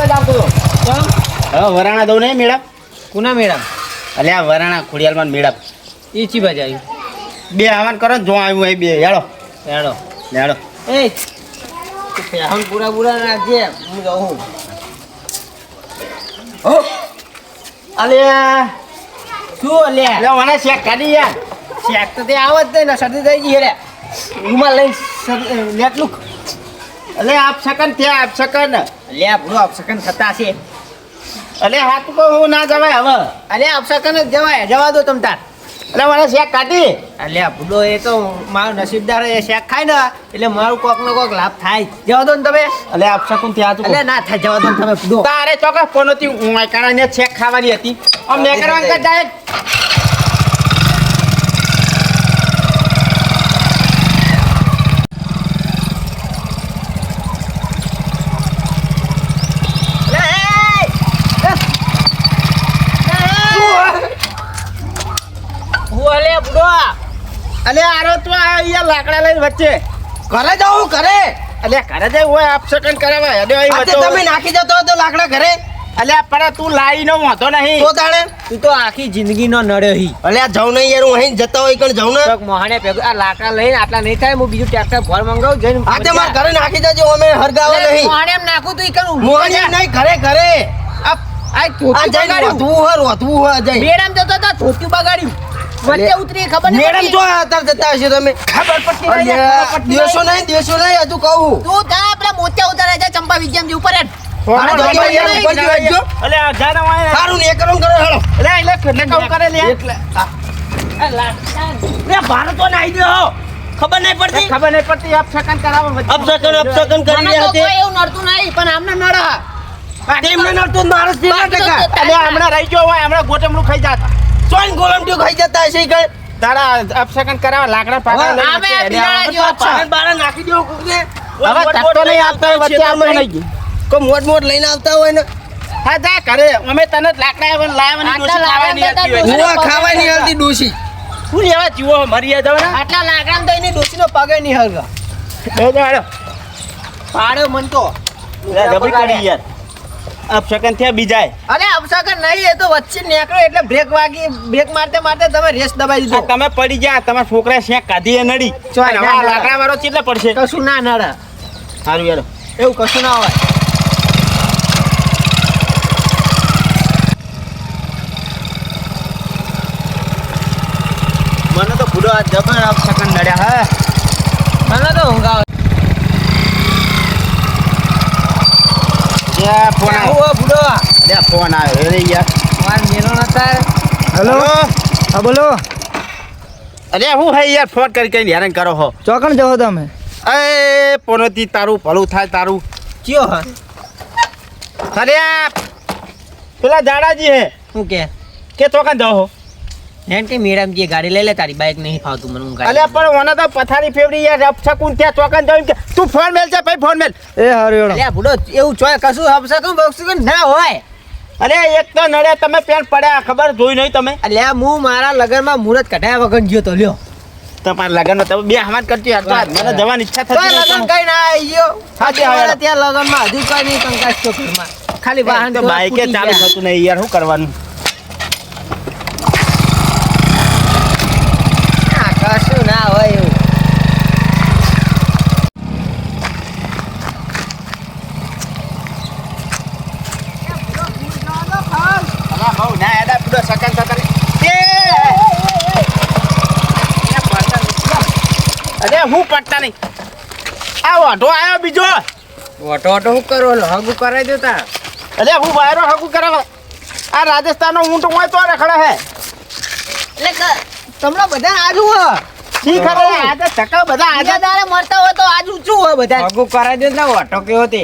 જ આવતો હતો. હવે વરાણા દઉં નહીં મેળા કુના મેળા અલે આ વરાણા ખોડિયાલમાં મેળા એ ચી બાજુ આવ્યું બે આવન કરો જો આવ્યું હોય બે હેડો હેડો હેડો એ પહેણ પૂરા પૂરા રાખજે હું જાઉં. અલે શું લે અલે મને શેક કાઢી યાર શેક તો તે આવત નહીં ને શરદી થઈ ગઈ રે રૂમાલ લઈને લેટલું અલે આપ શકન ત્યાં આપ શકન લે ભૂલો અપસકન થતા છે. અલે હાથ કો હું ના જવાય હવે અરે અપસકન જ જવાય જવા દો તમ તાર. અલે મને શેક કાઢી અલ્યા ભૂલો એ તો મારો નસીબદાર એ શેક ખાય ને એટલે મારું કોક નો કોક લાભ થાય. જવા દો ને તમે. અલે આપ શકન ત્યાં તું અલ્યા ના થાય જવા દો ને તમે ભૂલો. તારે ચોક્કસ પોનોતી ઉમાકણા ને શેક ખાવાની હતી આમ મેં કરવા અંકલ જાય અલે આરો તું અહીંયા લાકડા લઈને વચ્ચે ઘરે જાઉં ઘરે. અલે ઘરે જાય હોય આપ શકન કરાવે અલે અહીં આજે વચ્ચે તમે નાખી જતો તો લાકડા ઘરે અલે પણ તું લાઈ નો વાંધો નહીં તો તાણે તું તો આખી જિંદગી નો નડ્યો હી. અલે આ જાઉં નહીં યાર હું અહીં જતા હોય કણ જાઉં ને તો મોહને ભેગું આ લાકડા લઈને આટલા નહીં થાય હું બીજું ટ્રેક્ટર ભર મંગાવું જઈને આજે માર ઘરે નાખી જજો અમે હરગાવા નહીં મોહને એમ નાખું તું ઈ કરું મોહણી નહીં ઘરે ઘરે આ આ ધોતી જઈને બગાડ્યું. વધવું હોય જઈ મેડમ જતો તો ધોતી બગાડ્યું વચ્ચે ઉતરી ખબર નહીં મેડમ પડી. જો અત્યારે જતા હશો તમે ખબર પડતી નહીં, અલ્યા, ખબર પડતી નહીં. દેશો નહીં હજુ કહું તું જા આપણા મોતિયા ઉતારે છે ચંપા વિજયમ ઉપર હેડ. અરે જજો યાર, ઉપર થી વાંચજો. અલે આ જાને વાય સારું ને કરો હેડો અલે એટલે કામ કરે લે એટલે આ લાકડા રે ભારો તો નાઈ દો ખબર નહીં પડતી ખબર નહીં પડતી આપ શકન કરાવો વચ્ચે. અપસકન કરી મને રહ્યા તો છે કોઈ એવું નડતું નહીં પણ આમને નડે. તેમને નડતું મારો જ બાકી તો ટકા અલે હમણાં રહી ગયો હોય હમણાં ગોટમડું ખાઈ જાત સોન ગોલમટીઓ ખાઈ જતા હશે ઈ કણ તારા અપસકન કરાવવા લાકડા પાકડા લઈને આમે વચ્ચે. બિલાડા જેવો છે. પારણ બારણ નાખી દો કોકને હવે તકતો નહીં આવતા હોય વચ્ચે આવતો નહીં કોઈ મોટ લઈને આવતા હોય ને હા જા કરે અમે તને જ લાકડા આવે લાવવાની આટલા ડોસી ખાવાની લાકડા હતી હોય. દેતા હું ખાવાય નહીં આવતી ડોશી શું લેવા જીવો મરી જાવ ને આટલા લાકડામાં તો એની ડોશીનો પગે નહીં હલગા. તો હાલો પાડ્યો મન તો. જબરી કરી યાર અપસકન થયા બીજાય અરે અપસકન નહીં એ તો વચ્ચે નીકળ્યો એટલે બ્રેક મારતે મારતે તમે રેસ દબાઈ આ દીધો. તમે પડી ગયા તમારા છોકરા શેક કાઢી એ નડી ચોય અને ના આ નડે. લાકડા વાળો કેટલે પડશે કશું ના નડે સારું યાર એવું કશું ના હોય. મને તો ભૂલો આ જબર અપસકન નડ્યા હે મને તો ઊંઘ આવે. ત્યાં ફોન આવ્યો આવું હો બુડો ત્યાં ફોન આવ્યો અરે યાર માર મેલો નતા. હેલો હા બોલો અરે હું હે યાર ફોન કરી કઈ હેરાન કરો હો ચોકણ જાઓ તમે એ પોનોતી તારું ભલું થાય તારું કયો હા અરે આ પેલા દાદાજી હે શું કે ચોકન જાઓ હો એમ કે મેડમ જે ગાડી લઈ લે તારી બાઈક નહીં ફાવતું મને ઊંઘ આવે. અલ્યા પણ મને તો પથારી ફેવરી યાર અપસકુન ત્યાં ચોકન જાવ કે તું ફોન મેલ છે ભાઈ ફોન મેલ એ હારું હેડો અલ્યા બુડો એવું ચોય કશું અપસકન બક્ષકન ના હોય. અરે એક તો નડ્યા તમે પેન પડ્યા ખબર જોઈ નહીં તમે અલ્યા હું મારા લગનમાં મુહૂર્ત કઢાયા વગર ગયો તો લ્યો. તમારા લગન તમે બે હમાત કરતી યાર તો આજ મને જવાની ઈચ્છા તો થતી લગન નથી. કઈ ના આવી ગયો. હાજી, અમારા હાજી. ત્યાં લગનમાં હજુ કઈ નહીં કંકાસ તો ઘરમાં. ખાલી વાહન તો બાઈકે ચાલુ થતું નહીં યાર શું કરવાનું કશું ના હોય એવું. અલા બહુ ના એડા પૂરો સકન સકન અરે હું પડતા નહીં આ વાઢો આવ્યો બીજો ઓટો ઓટો શું કરો હગું કરાવી દેતા. અરે હું વાયરો હકુ કરાવે આ રાજસ્થાનનો ઊંટ હોય તો રખડે હે એટલે તમને બધા આજુ હો ઠીક હે આજે ટકા બધા આજે આજે દાડે મરતા હોય તો આજ ઊંચું હોય બધા. હગું કરાવી દે ને ઓટો કેવો તે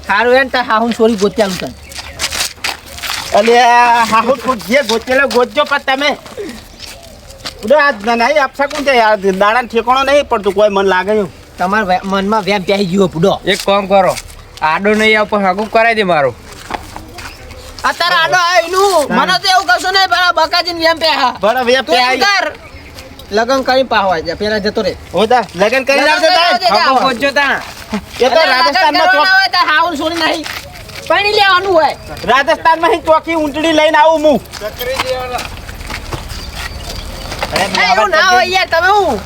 સારું એમ તો હા હું સોરી ગોત્યા તને. અલે હાહુ તું જે ગોચેલો ગોચજો પણ તમે ઉડો આ નહીં આપસા કોણ છે યાર દાડા ઠેકાણો નહીં પડતું કોઈ મન લાગે એવું તમારા મનમાં વેમ પ્યાઈ ગયો બુડો. એક કામ કરો આડો નહીં આવ પણ હગું કરાવી દે મારું અત્યારે આડો આવ્યો એનું મને તો એવું કશું નહીં પેલા બકાજીને વેમ પ્યા. બરાબર વે તું એમ કર લગન કરી પાહવા જા પેલા જતો રે. હોતા લગન કરી લગન નાખજો કરવા દે તાર જા. હગું પહોંચજો તા એ તો રાજસ્થાનમાં ચોક હા સોરી નહીં પાણી લે જવાનું હોય રાજસ્થાનમાં અહીં ચોકી ઊંટડી લઈને આવું હું એવું ના હોય યાર તમે હું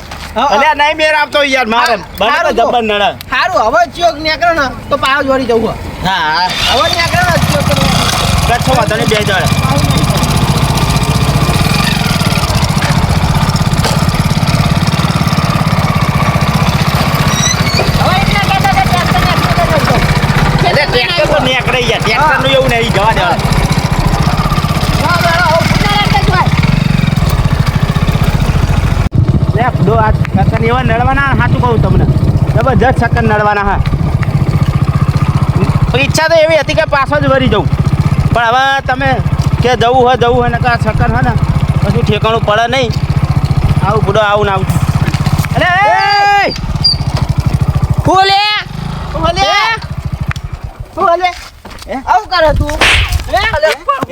અલ્યા નહીં મેર આવતો યાર મારે બને તો હારું જબર નડે સારું હવે ચિયોક નીકળો ને તો પાવ જોડી જવું હોય. હા હવે નીકળો ને ચિયોક કચ્છો વાંધો નહીં બે જણ એટલે ટ્રેક્ટર તો નીકળે યાર ટ્રેક્ટરનું એવું નહીં જવા દેવાનું લે ફૂડો આ સકન એવા નડવાના સાચું કહું તમને જબરજસ્ત સકન નડવાના હા ઈચ્છા તો એવી હતી કે પાછો જ વળી જવું પણ હવે તમે કે જવું હોય ને કે સકન હોય ને પછી ઠેકાણું પડે નહીં આવું ફૂડો આવું ને આવું અરે બોલે બોલે બોલે આવું કરે તું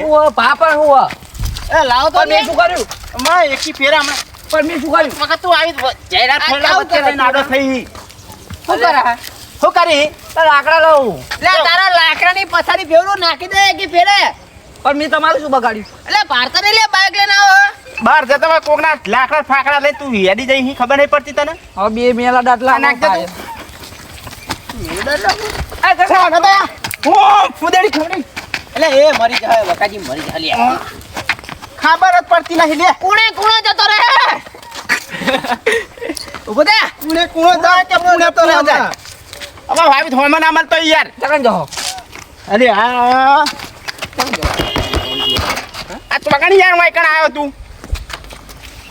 હું પાપા હું એ લાવ તો મેં શું કર્યું અમારે એકી ફેરા હમણાં પણ મેં શું કર્યું વખત તું આવી જયરાત ફેરલા આવું વચ્ચે કરે લઈને આડો થઈ શું કરે શું કરી તો લાકડા લઉં એટલે તારા લાકડાની પથારી ફેરવું નાખી દે કે ફેરે પણ મેં તમારું શું બગાડ્યું એટલે ભારત ને લે બાઇક લઈને આવો બહાર જતા હોય કોકના લાકડા ફાકડા લઈ તું હેડી જઈ ખબર નહીં પડતી તને હવે બે મેલા દાટલા નાખ દે તું. આ કઠા ન દયા ઓ ફુદેડી ખવડી એટલે એ મરી જાય બકાજી મરી જાય લે ખબર જ પડતી નહીં લે કુણે જતો રહે ઉભો દે કુણે જાય કે કુણે તો ના જાય હવે ભાભી થોમાં ના મળતો યાર ચકન જો અરે આ ચોકડી યાર વાયકણ આવ્યો તું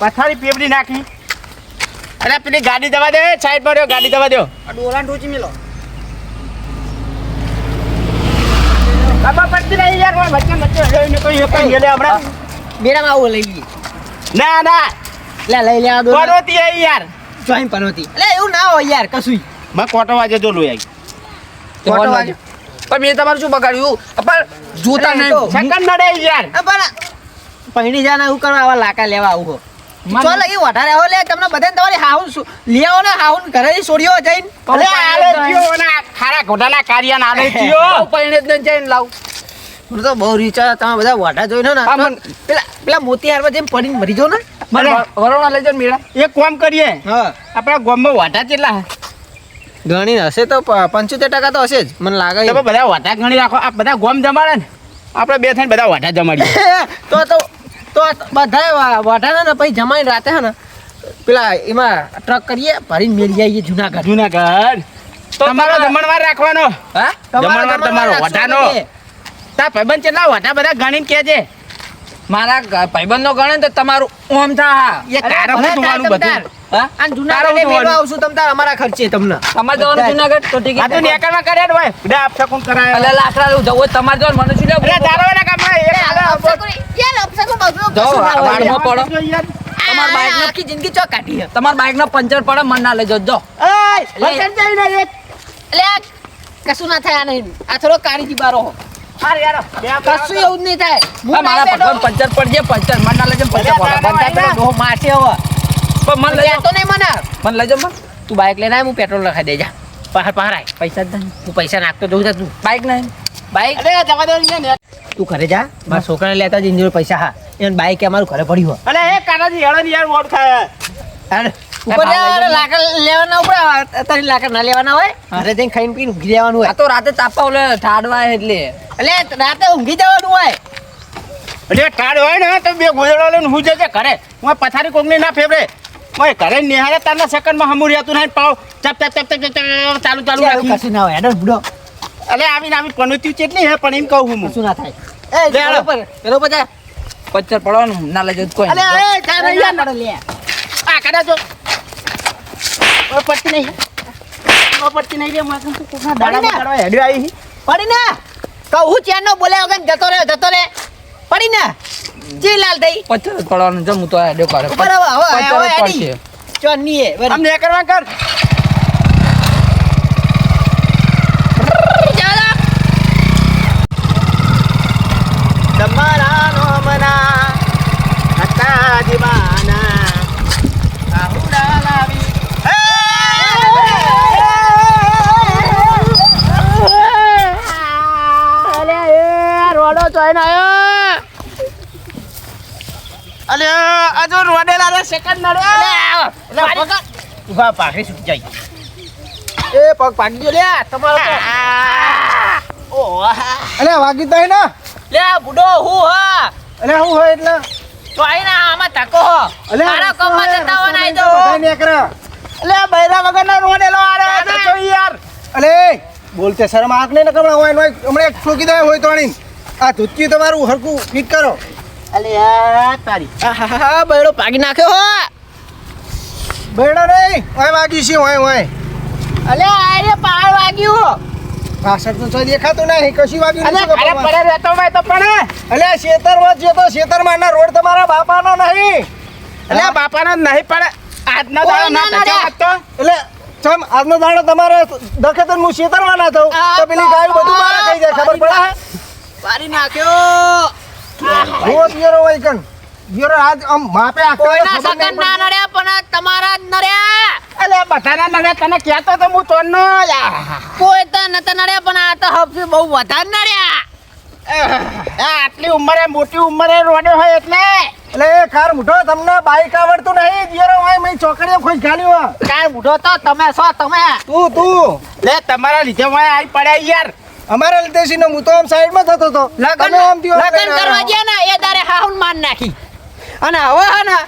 પથારી પેપડી નાખી અરે પેલી ગાડી જવા દે સાઈડ પર રહ્યો ગાડી જવા દો આ ડોલા ટોચી મેલો ખબર પડતી નહીં યાર વચ્ચે લઈને કોઈ એક ગેલે હમણાં બેરામાં આવો લઈ લઈએ ના ના લે લઈ લે આ ડોલા પરોતી આવી યાર જોઈન પનોતી એટલે એવું ના હોય યાર કશું માં કોટો વાજે જો લોઈ આવી કોટો વાગ્યો. પણ મેં તમારું શું બગાડ્યું પણ જોતા અરે નહીં તો સેકન્ડ નડે યાર પણ પૈણી જાને એવું કરવા આવા લાકા લેવા આવું હો મને- ચો લગી વધારે આવો લે તમને બધાને તમારી હાહુન લઈ આવો ને હાહુન ઘરે છોડ્યો જઈને અલે આલે જીઓ ના ખારા ઘોડાના કાર્યના આલે જીઓ પૈણે જ નહીં જઈને લાવ હું તો બહુ રીચા તમે બધા વાઢા જોઈને ને હા, તો પેલા મોતી હારમાં જેમ પડીને મરી જાવ ને મને વરોણા લઈ જાઓ ને મેળા એક કામ કરીએ હા આપણા ગામમાં વાટા કેટલા ગણી હશે તો 75% તો હશે જ મને લાગે તમે બધા વાટા ગણી રાખો આ બધા ગોમ જમાડે ને આપણે બે થઈને બધા વાટા જમાડીએ તો બધા વાઢાના ને પછી જમાઈને રાતે હે ને પેલા એમાં ટ્રક કરીએ ભરીને મેળી આવીએ જુનાગઢ જુનાગઢ તમારો જમણવાર રાખવાનો હા જમણવાર તમારો વાટાનો તા ભાઈબંધ કેટલા વાટા બધા ગણીને કહેજે મારા ભાઈબંધનો ગણે ને તો તમારું ઓમ થા એ તારે હું જોવાનું બધું હા અને જુનાગઢે મેળવા આવશું તમ તાર અમારા ખર્ચે તમને તમારે જવાનું જુનાગઢ તો આ તો ટિકિટ નેકરમાં કર્યા ને ભાઈ બધા આપસા કોણ કરાય એટલે લાકડા લઉં જવું હોય તમારે જવાનું મને શું અરે લેવું દારોના કામમાં એક આલે જાઓ, વાડીમાં પડો. તમાર બાઈક નક્કી જિંદગી ચો કાઢી હે તમારા બાઇક નો પંચર પડે મન ના લઈ જજો જો એય વચન જઈને એક એટલે આ કશું ના થાય આ નહીં આ થોડો કાઢી બારો હાર યાર બે કશું એવું જ નહીં થાય હું આ મારા નહીં બેઠો. પગમાં પંચર પડજે પંચર મન ના લઈ જાઓ પંચર પડે બંધ થાય પેલો ડોહો મારશે હવે પણ મન લઈ જાઓ તો નહીં મને મન લઈ જાઓ મન તું બાઈક લઈને આય હું પેટ્રોલ લખાઈ દેજા પહાડ પહાડ આય પૈસા જ નહીં હું પૈસા નાખતો જઉં જા તું બાઇક નહીં બાઈક અરે જવા દે ને તું ઘરે જા મારા છોકરાને લેતા જઈને જોડે પૈસા હા એને બાઈક અમારું ઘરે પડ્યું હોય અલે એ કાનાજી હેળો ને યાર મોડ થાય અરે ઉપર લાકડ લેવાના ઉપર તારી લાકડ ના લેવાના હોય ઘરે જઈને ખાઈને પીને ઊંઘી જવાનું હોય આ તો રાતે તાપા ઓલે ઠાડવા એટલે એટલે રાતે ઊંઘી જવાનું હોય અરે ટાળ હોય ને તો બે ગોળો લઈને હું જજે ઘરે હું પથારી કોકની ના ફેવરે ઓય ઘરે નિહાળે તારના સેકન્ડમાં હમુર હતું નહીં પાવ ચપ ચપ ચપ ચપ ચપ ચાલુ ચાલુ એવું રાખી કશું ના હોય એડર બુડો અલે આવીને આવી પનોતી ચેટલી હે પણ એમ કહું હું કશું ના થાય એ લે હાલો. પેલો પજા પંચર પડવાનું ના લઈ જાઓ કોઈ અલે નહીં. એ ચાલ યાર નડે લે આ કાઢા જો ઓ પડતી નહીં ઓ પડતી નહીં રે માથું તો કોકના દાડા કાઢવા હેડ્યો આવી પડી ના કહું ચેન નો બોલે વગર જતો રે પડી ના જી લાલ થઈ પંચર જ પડવાનું જો હું તો આ ડેકો ઉપર હવે એડી ચોની એ આમ ને કરવા કર તમારા નોમના હતા દીવાના આહુડા લાવી હજુ રોડેલા રે સેકન્ડ નડ્યા ઉભા પાઘડી છૂટી જાય એ પગ ભાગી ગયો લે તમારો તો. અલે વાગી તો ને લે બુડો હું હા અલે હું હોય એટલે તો આઈ ના આમાં ધક્કો હો અલે મારા કમમાં જતા હો નાઈ દો બધા નેકરે એટલે બૈરા વગરનો રોડેલો આરે તો યાર અલે બોલતે શરમ આંખ નહીં ને કમળા હોય ને હમણાં એક ઠોકી દે હોય તોડીને આ ધૂચી તમારું હરકું ફિટ કરો અલે આ તારી આહાહા, બૈડો ભાગી નાખ્યો હો બેડો નહીં ઓય વાગી છે ઓય અલે આરે પાર વાગ્યું પાછળ તો જો દેખાતું નહીં કશું વાગ્યું અલે નથી અરે પડે રહેતો ભાઈ તો પડે અલે શેતર વચ્ચે તો શેતર મારના રોડ તમારા બાપાનો નહીં અલે બાપાનો નહીં પડે આજનો દાડો ના ધક્યા તો એટલે ચમ આજનો દાડો તમારે દખે તો હું શેતરમાં ના થઉં તો પેલી ગાય બધું મારે ખાઈ જાય ખબર પડે પારી નાખ્યો હું પિયરો હોય કન પિયરો આજ આમ માપે આખો કોઈના સગન ના નડ્યા પણ તમારા જ નડ્યા અલે બધાના નડે તને કહેતો તો હું તોડનો કોઈ તો નતા નડ્યા પણ આ તો હફી બહુ વધારે નડ્યા આટલી ઉંમરે મોટી ઉંમરે રોડે હોય એટલે એટલે એ કાર મુઠો તમને બાઈક આવડતું નહીં પિયરો હોય મેં ચોકડીએ ખોઈ ગાલ્યો કાય બુઢો તો તમે છો તમે તું લે તમારા લીધે હું આવી પડ્યા યાર અમારા લીધે છે ને હું તો આમ સાઈડમાં થતો હતો તમે આમ થયો લગન કરવા ગયા ને એ તારે હાઉન માર નાખી અને હવે હે ને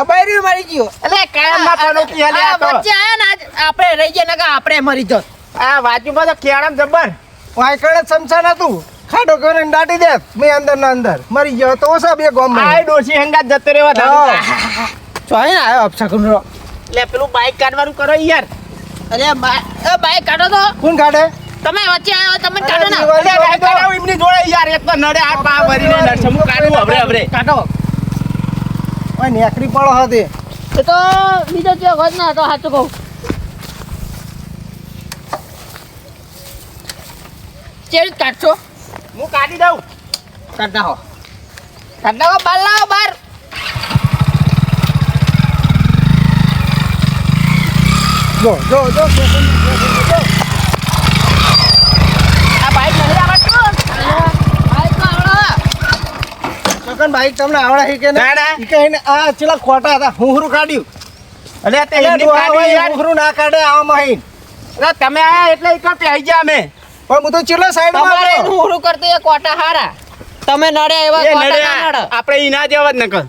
બૈરી મરી ગયો અલે કાયમ ના પડો કે લે આ તો વચ્ચે આયા ને આપણે રહી ગયા ને કે આપણે મરી જત આ વાજુમાં તો કેળમ જબર વાયકડે સમસા નતું ખાડો કરીને દાટી દે મેં અંદર ના અંદર મરી ગયો તો ઓછા બે ગોમ આ ડોસી હંગાત જતો રહેવા ધારું ચોઈ ને આવ્યો અપસકુન રો લે પેલું બાઈક કાઢવાનું કરો યાર અરે બાઈક કાઢો તો કોણ કાઢે તમે વચ્ચે આવ્યો તમે કાઢો ને અરે, અલે બાઈક કાઢો એમની જોડે યાર એક તો નડે આ પા ભરીને નડશે હું કાઢું હવરે હવરે કાઢો ઓય નેકરી પડો હતી એ તો બીજો ચો ઘર ના હતો સાચું કહું ચેડ કાઢશો હું કાઢી દઉં કાઢ નાખો બાર લાવો બાર જો આ બાઈક નહીં આવડતું બાઈક તો આવડે ચોકન બાઈક તમને આવડે છે કે ના, ના. ઈ કે એને આ ચેલા ખોટા હતા હુંહરું કાઢ્યું અલે તે એટલે એમની ડોહા કાઢી હોય યાર હુંહરું ના કાઢે આમાં હી અરે તમે આયા એટલે એક આવી ગયા અમે પણ હું તો ચેલા સાઈડમાં તમારે હતો. એનું હુરું કરતો એ કોટા હારા તમે નડે એવા એ કોટા ના નડ્યા નડે આપણે ઈ ના દેવા જ નકર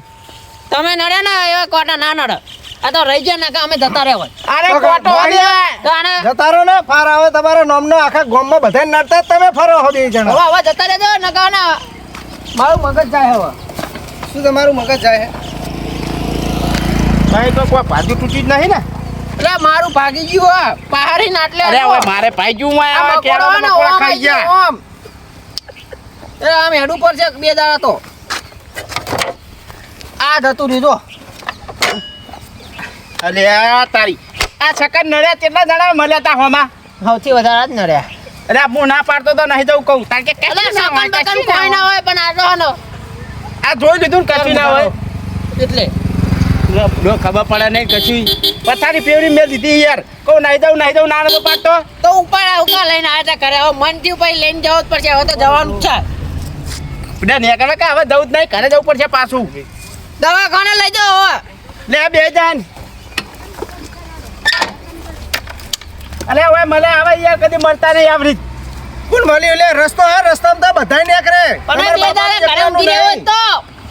તમે નડે ને એવા કોટા ના નડે આ તો રહી જાય ને કે અમે જતા રહેવા અરે તો કોટો ગાડી અલે તાણે જતા રહો ને ફાર આવે તમારા નામનો આખા ગામમાં બધાય નડતા જ તમે ફરો હો બે જણા હવે જતા રહેજો ને કહો ને મારું મગજ જાય હવે શું તમારું મગજ જાય છે ભાઈ તો કોઈ ભાજુ તૂટી જ નહીં ને એટલે મારું ભાગી ગયું હો પહાડી નાટલે અરે હવે મારે ભાઈ જુ માં આ આવા મકોડો કેળા ને મકોડા ઓમ ખાઈ આઈ ગયો, ગયા ઓમ. એ આમ હેડું પર છે બે દાડા તો આ જતું રહ્યું જો અલે આ તારી આ છકન નડ્યા કેટલા જણા મળ્યા તા હોમાં સૌથી વધારે જ નડ્યા અરે હું ના પાડતો તો નહીં જવું કહું તાર કે એટલે કશું ના હોય, સકન બકન કશું ના કોઈ ના હોય. હોય પણ આ જોવાનો આ જોઈ લીધું ને કશું ના હોય એટલે લો ખબર પડે નહીં કશું પથારી ફેવરી મેં દીધી યાર કહું નાઈ દઉં ના નતો પાડતો તો ઉપાડ ઉકા લઈને આવ્યા તા ઘરે હવે મન થયું ભાઈ લઈને જવું જ પડશે હવે તો જવાનું જ છે બધા ને કરે કે હવે જવું જ નહીં ઘરે જવું પડશે પાછું દવાખાને લઈ જાઓ હવે લે બે જાન અલે હવે મને આવે યાર કદી મળતા નહીં આવરી કોણ મળ્યું એટલે રસ્તો આ રસ્તામાં તો બધાય નીકળે પણ બે દાડા ઘરે ઊંઘી રહ્યો હોત તો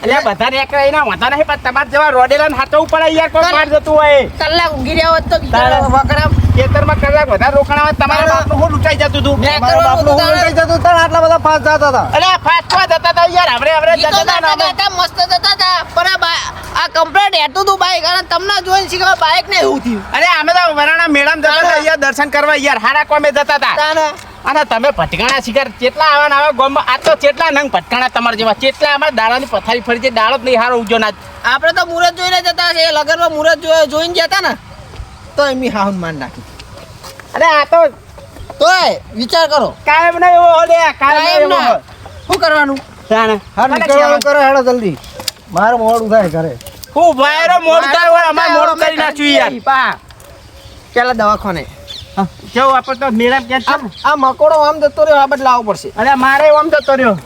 એટલે બધા ને એકલા એના વાંધા નહીં પણ તમારે જેવા રોડેલા ને હાથો ઉપર યાર કોઈ માર જતું હોય કલાક ઊંઘી રહ્યો હોત તો તારે. બીજા વકરામ ખેતરમાં કલાક વધારે રોકાણ આવે તમારા બાપનું હું લૂંટાઈ જતું હતું મેં મારા બાપનું કરવાનું હું લઈ જતો તાણ આટલા બધા પાસ જતા હતા અલે ફાટવા જતા હતા યાર હવે ઈ તો જતા હતા ને અમે. ગાતા મસ્ત જતા હતા પણ આ કમ્પ્લેટ હેતું તું બાઈક અને તમને જોઈને શીખવા બાઈક ને એવું થયું અરે અમે તો વરાણા મેળામાં જતા હતા યાર દર્શન કરવા યાર હારા કોમે જતા હતા તાને અને તમે ભટકાણા શિકાર કેટલા આવા ને આવા ગામમાં આ તો કેટલા નંગ ભટકાણા તમારા જેવા કેટલા અમારા દાડાની પથારી ફરી છે દાડો જ નહીં હારો ઉજો ના આપણે તો મુરત જોઈને જતા છે લગનમાં મુરત જોઈને જતા ને તો એમની હાહુન માન નાખી અરે આ તો તોય વિચાર કરો કાયમ નહીં એવો હોલે કાયમ કાયમ નહીં એવો ના. શું કરવાનું તાણે હા નીકળવાનું કરો હેડો જલ્દી મારે મોડું થાય ઘરે હું વાયરો મોડું થાય હોય અમારે મોડું કરી નાખ્યું યાર પા પેલા દવાખાને કેવું આપણે તો મેળા ક્યાં છે આ મકોડો આમ જતો રહ્યો આ બદલાવવો પડશે અરે મારે આમ જતો રહ્યો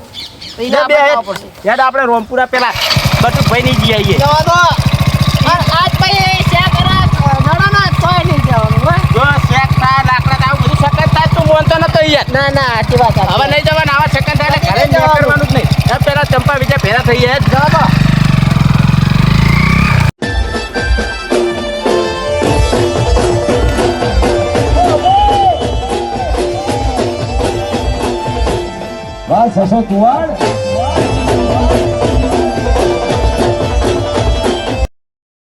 તો ઈને બે આપણે લાવવો પડશે યાદ આપણે રોમપુરા પેલા બધું ભાઈ નહીં જઈ આવીએ જવા દો અને આજ પછી શેક કરા નડાના તોય નહીં જવાનું હો. જો શેક થાય લાકડા થાય આવું બધું સેકન્ડ થાય તું બોલતો નતો યાર ના ના આટલી વાત સાચી. હવે નહીં જવાનું આવા સેકન્ડ થાય એટલે ઘરે નહીં કરવાનું જ નહીં પેલા ચંપા બીજા ભેરા થઈ જાય જવા દો બસ હશો કુવાડ